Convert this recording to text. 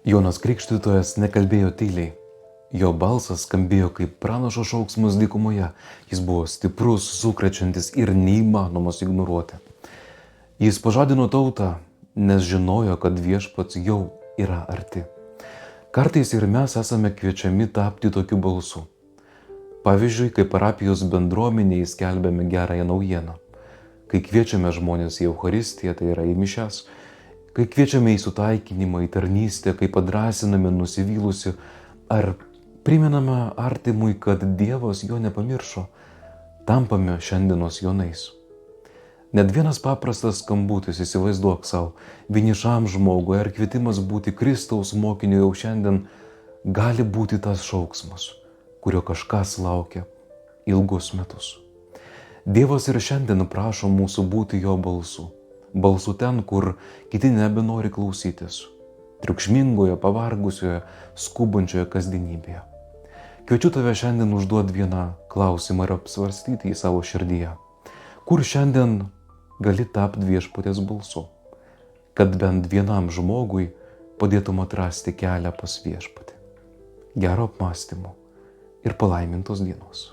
Jonas Krikštytojas nekalbėjo tyliai. Jo balsas skambėjo kaip pranašo šauksmas dykumoje. Jis buvo stiprus, sukrečiantis ir neįmanomas ignoruoti. Jis pažadino tautą, nes žinojo, kad viešpats jau yra arti. Kartais ir mes esame kviečiami tapti tokiu balsu. Pavyzdžiui, kai parapijos bendruomenėje skelbiame gerąją naujieną. Kai kviečiame žmonės į Eucharistiją, tai yra į mišias. Kai kviečiame į sutaikinimą, į tarnystę, kai padrasiname nusivylusi, ar primename artimui, kad Dievas jo nepamiršo, tampame šiandienos Jonais. Net vienas paprastas skambutis, įsivaizduok savo, vienišam žmogui ar kvietimas būti Kristaus mokiniu jau šiandien gali būti tas šauksmas, kurio kažkas laukia ilgus metus. Dievas ir šiandien prašo mūsų būti jo balsu. Balsu ten, kur kiti nebenori klausytis. Triukšmingoje, pavargusioje, skubančioje kasdienybėje. Kviečiu tave šiandien užduoti vieną klausimą ir apsvarstyti į savo širdyje. Kur šiandien gali tapti viešpaties balsu, kad bent vienam žmogui padėtum atrasti kelią pas viešpatį. Gero apmąstymo ir palaimintos dienos.